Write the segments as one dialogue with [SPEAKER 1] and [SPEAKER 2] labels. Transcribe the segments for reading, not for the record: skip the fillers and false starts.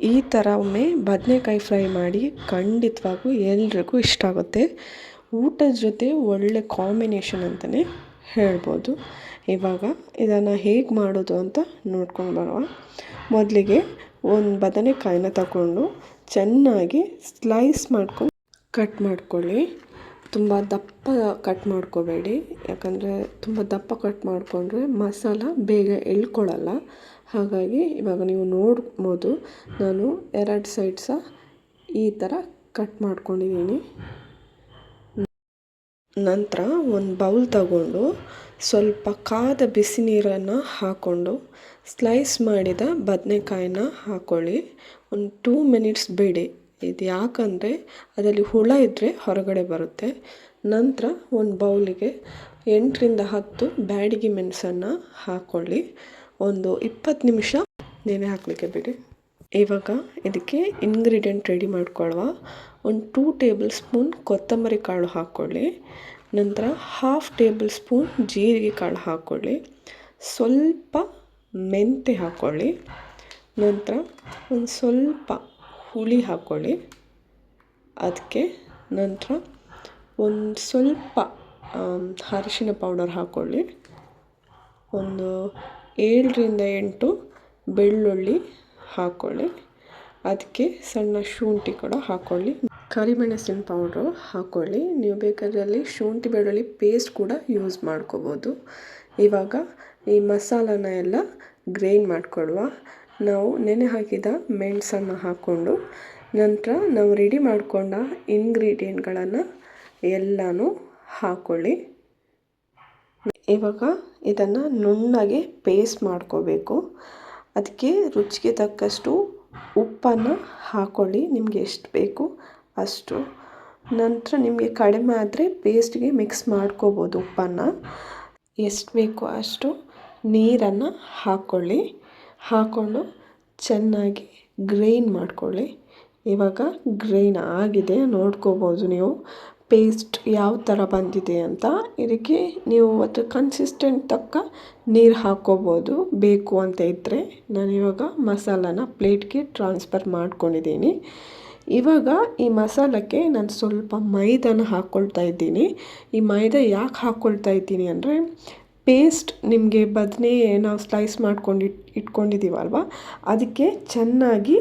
[SPEAKER 1] ಈ ಥರ ಒಮ್ಮೆ ಬದನೇಕಾಯಿ ಫ್ರೈ ಮಾಡಿ ಖಂಡಿತವಾಗೂ ಎಲ್ರಿಗೂ ಇಷ್ಟ ಆಗುತ್ತೆ. ಊಟದ ಜೊತೆ ಒಳ್ಳೆ ಕಾಂಬಿನೇಷನ್ ಅಂತಲೇ ಹೇಳ್ಬೋದು. ಇವಾಗ ಇದನ್ನು ಹೇಗೆ ಮಾಡೋದು ಅಂತ ನೋಡ್ಕೊಂಡು ಬರುವ. ಮೊದಲಿಗೆ ಒಂದು ಬದನೆಕಾಯಿನ ತಗೊಂಡು ಚೆನ್ನಾಗಿ ಸ್ಲೈಸ್ ಮಾಡ್ಕೊಂಡು ಕಟ್ ಮಾಡ್ಕೊಳ್ಳಿ. ತುಂಬ ದಪ್ಪ ಕಟ್ ಮಾಡ್ಕೋಬೇಡಿ, ಯಾಕಂದರೆ ತುಂಬ ದಪ್ಪ ಕಟ್ ಮಾಡಿಕೊಂಡ್ರೆ ಮಸಾಲ ಬೇಗ ಎಳ್ಕೊಳ್ಳಲ್ಲ. ಹಾಗಾಗಿ ಇವಾಗ ನೀವು ನೋಡ್ಬೋದು, ನಾನು 2 ಸೈಡ್ಸ ಈ ಥರ ಕಟ್ ಮಾಡ್ಕೊಂಡಿದ್ದೀನಿ. ನಂತರ ಒಂದು ಬೌಲ್ ತಗೊಂಡು ಸ್ವಲ್ಪ ಕಾದ ಬಿಸಿ ನೀರನ್ನು ಹಾಕ್ಕೊಂಡು ಸ್ಲೈಸ್ ಮಾಡಿದ ಬದನೆಕಾಯಿನ ಹಾಕ್ಕೊಳ್ಳಿ. ಒಂದು 2 ಮಿನಿಟ್ಸ್ ಬಿಡಿ. ಇದು ಯಾಕಂದರೆ ಅದರಲ್ಲಿ ಹುಳ ಇದ್ದರೆ ಹೊರಗಡೆ ಬರುತ್ತೆ. ನಂತರ ಒಂದು ಬೌಲಿಗೆ 8ರಿಂದ 10 ಬ್ಯಾಡಗಿ ಮೆಣಸನ್ನು ಹಾಕ್ಕೊಳ್ಳಿ. ಒಂದು 20 ನಿಮಿಷ ನೆನೆ ಹಾಕಲಿಕ್ಕೆ ಬಿಡಿ. ಇವಾಗ ಇದಕ್ಕೆ ಇಂಗ್ರೀಡಿಯೆಂಟ್ ರೆಡಿ ಮಾಡ್ಕೊಳ್ಳುವ. ಒಂದು 2 ಟೇಬಲ್ ಸ್ಪೂನ್ ಕೊತ್ತಂಬರಿ ಕಾಳು ಹಾಕ್ಕೊಳ್ಳಿ. ನಂತರ 1/2 ಟೇಬಲ್ ಸ್ಪೂನ್ ಜೀರಿಗೆ ಕಾಳು ಹಾಕ್ಕೊಳ್ಳಿ. ಸ್ವಲ್ಪ ಮೆಂತ್ಯ ಹಾಕ್ಕೊಳ್ಳಿ. ನಂತರ ಒಂದು ಸ್ವಲ್ಪ ಹುಳಿ ಹಾಕ್ಕೊಳ್ಳಿ. ಅದಕ್ಕೆ ನಂತರ ಒಂದು ಸ್ವಲ್ಪ ಅರಿಶಿನ ಪೌಡರ್ ಹಾಕ್ಕೊಳ್ಳಿ. ಒಂದು 7ರಿಂದ 8 ಬೆಳ್ಳುಳ್ಳಿ ಹಾಕ್ಕೊಳ್ಳಿ. ಅದಕ್ಕೆ ಸಣ್ಣ ಶುಂಠಿ ಕೂಡ ಹಾಕ್ಕೊಳ್ಳಿ. ಕರಿಮೆಣಸಿನ ಪೌಡ್ರು ಹಾಕ್ಕೊಳ್ಳಿ. ನೀವು ಬೇಕಾದರೆ ಅಲ್ಲಿ ಶುಂಠಿ ಬೆಳ್ಳುಳ್ಳಿ ಪೇಸ್ಟ್ ಕೂಡ ಯೂಸ್ ಮಾಡ್ಕೋಬೋದು. ಇವಾಗ ಈ ಮಸಾಲನ ಎಲ್ಲ ಗ್ರೈಂಡ್ ಮಾಡ್ಕೊಳ್ಳುವ. ನಾವು ನೆನೆ ಹಾಕಿದ ಮೆಣಸನ್ನು ಹಾಕ್ಕೊಂಡು ನಂತರ ನಾವು ರೆಡಿ ಮಾಡಿಕೊಂಡ ಇಂಗ್ರೀಡಿಯೆಂಟ್ಗಳನ್ನು ಎಲ್ಲನೂ ಹಾಕ್ಕೊಳ್ಳಿ. ಇವಾಗ ಇದನ್ನು ನುಣ್ಣಗೆ ಪೇಸ್ಟ್ ಮಾಡ್ಕೋಬೇಕು. ಅದಕ್ಕೆ ರುಚಿಗೆ ತಕ್ಕಷ್ಟು ಉಪ್ಪನ್ನು ಹಾಕ್ಕೊಳ್ಳಿ, ನಿಮಗೆ ಎಷ್ಟು ಬೇಕು ಅಷ್ಟು. ನಂತರ ನಿಮಗೆ ಕಡಿಮೆ ಆದರೆ ಪೇಸ್ಟ್ಗೆ ಮಿಕ್ಸ್ ಮಾಡ್ಕೋಬೋದು ಉಪ್ಪನ್ನು. ಎಷ್ಟು ಬೇಕೋ ಅಷ್ಟು ನೀರನ್ನು ಹಾಕ್ಕೊಳ್ಳಿ. ಹಾಕ್ಕೊಂಡು ಚೆನ್ನಾಗಿ ಗ್ರೈಂಡ್ ಮಾಡ್ಕೊಳ್ಳಿ. ಇವಾಗ ಗ್ರೈಂಡ್ ಆಗಿದೆ, ನೋಡ್ಕೋಬೋದು ನೀವು ಪೇಸ್ಟ್ ಯಾವ ಥರ ಬಂದಿದೆ ಅಂತ. ಇದಕ್ಕೆ ನೀವು ಅದ್ರ ಕನ್ಸಿಸ್ಟೆಂಟ್ ತಕ್ಕ ನೀರು ಹಾಕ್ಕೋಬೋದು ಬೇಕು ಅಂತ ಇದ್ದರೆ. ನಾನಿವಾಗ ಮಸಾಲಾನ ಪ್ಲೇಟ್ಗೆ ಟ್ರಾನ್ಸ್ಫರ್ ಮಾಡ್ಕೊಂಡಿದ್ದೀನಿ. ಇವಾಗ ಈ ಮಸಾಲಕ್ಕೆ ನಾನು ಸ್ವಲ್ಪ ಮೈದಾನ ಹಾಕ್ಕೊಳ್ತಾ ಇದ್ದೀನಿ. ಈ ಮೈದಾ ಯಾಕೆ ಹಾಕ್ಕೊಳ್ತಾ ಇದ್ದೀನಿ ಅಂದರೆ, ಪೇಸ್ಟ್ ನಿಮಗೆ ಬದನೆ ನಾವು ಸ್ಲೈಸ್ ಮಾಡ್ಕೊಂಡು ಇಟ್ಕೊಂಡಿದ್ದೀವಲ್ವ, ಅದಕ್ಕೆ ಚೆನ್ನಾಗಿ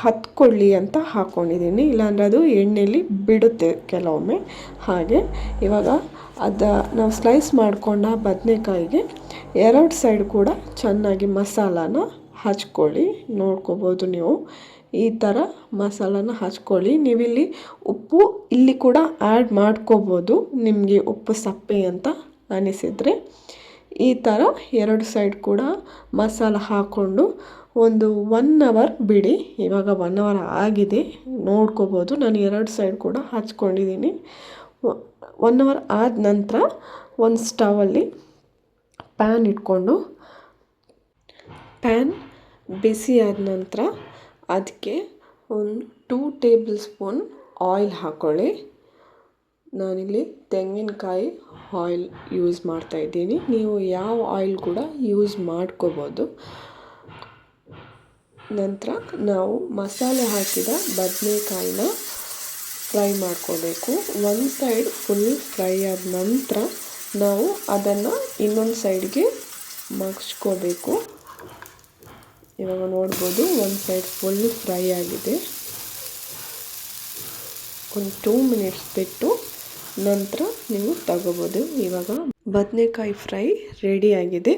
[SPEAKER 1] ಹತ್ಕೊಳ್ಳಿ ಅಂತ ಹಾಕ್ಕೊಂಡಿದ್ದೀನಿ. ಇಲ್ಲಾಂದರೆ ಅದು ಎಣ್ಣೆಯಲ್ಲಿ ಬಿಡುತ್ತೆ ಕೆಲವೊಮ್ಮೆ. ಹಾಗೆ ಇವಾಗ ನಾವು ಸ್ಲೈಸ್ ಮಾಡಿಕೊಂಡ ಬದನೆಕಾಯಿಗೆ 2 ಸೈಡ್ ಕೂಡ ಚೆನ್ನಾಗಿ ಮಸಾಲಾನ ಹಚ್ಕೊಳ್ಳಿ. ನೋಡ್ಕೋಬೋದು ನೀವು ಈ ಥರ ಮಸಾಲಾನ ಹಚ್ಕೊಳ್ಳಿ. ನೀವಿಲ್ಲಿ ಉಪ್ಪು ಇಲ್ಲಿ ಕೂಡ ಆ್ಯಡ್ ಮಾಡ್ಕೋಬೋದು, ನಿಮಗೆ ಉಪ್ಪು ಸಪ್ಪೆ ಅಂತ ಅನಿಸಿದರೆ. ಈ ಥರ 2 ಸೈಡ್ ಕೂಡ ಮಸಾಲ ಹಾಕ್ಕೊಂಡು ಒಂದು 1 ಅವರ್ ಬಿಡಿ. ಇವಾಗ 1 ಅವರ್ ಆಗಿದೆ, ನೋಡ್ಕೋಬೋದು. ನಾನು 2 ಸೈಡ್ ಕೂಡ ಹಚ್ಕೊಂಡಿದ್ದೀನಿ. 1 ಅವರ್ ಆದ ನಂತರ ಒಂದು ಸ್ಟವಲ್ಲಿ ಪ್ಯಾನ್ ಇಟ್ಕೊಂಡು, ಪ್ಯಾನ್ ಬಿಸಿ ಆದ ನಂತರ ಅದಕ್ಕೆ ಒಂದು 2 ಟೇಬಲ್ ಸ್ಪೂನ್ ಆಯಿಲ್ ಹಾಕ್ಕೊಳ್ಳಿ. ನಾನಿಲ್ಲಿ ತೆಂಗಿನಕಾಯಿ ಆಯಿಲ್ ಯೂಸ್ ಮಾಡ್ತಾಯಿದ್ದೀನಿ. ನೀವು ಯಾವ ಆಯಿಲ್ ಕೂಡ ಯೂಸ್ ಮಾಡ್ಕೋಬೋದು. ನಂತರ ನಾವು ಮಸಾಲೆ ಹಾಕಿದ ಬದನೆಕಾಯಿನ ಫ್ರೈ ಮಾಡ್ಕೋಬೇಕು. ಒಂದು ಸೈಡ್ ಫುಲ್ ಫ್ರೈ ಆದ ನಂತರ ನಾವು ಅದನ್ನು ಇನ್ನೊಂದು ಸೈಡ್ಗೆ ಮಗ್ಚ್ಕೋಬೇಕು. ಇವಾಗ ನೋಡ್ಬೋದು, ಒಂದು ಸೈಡ್ ಫುಲ್ ಫ್ರೈ ಆಗಿದೆ. ಒಂದು 2 ಮಿನಿಟ್ಸ್ ಬಿಟ್ಟು ನಂತರ ನೀವು ತಗೋಬೋದು. ಇವಾಗ ಬದನೆಕಾಯಿ ಫ್ರೈ ರೆಡಿಯಾಗಿದೆ.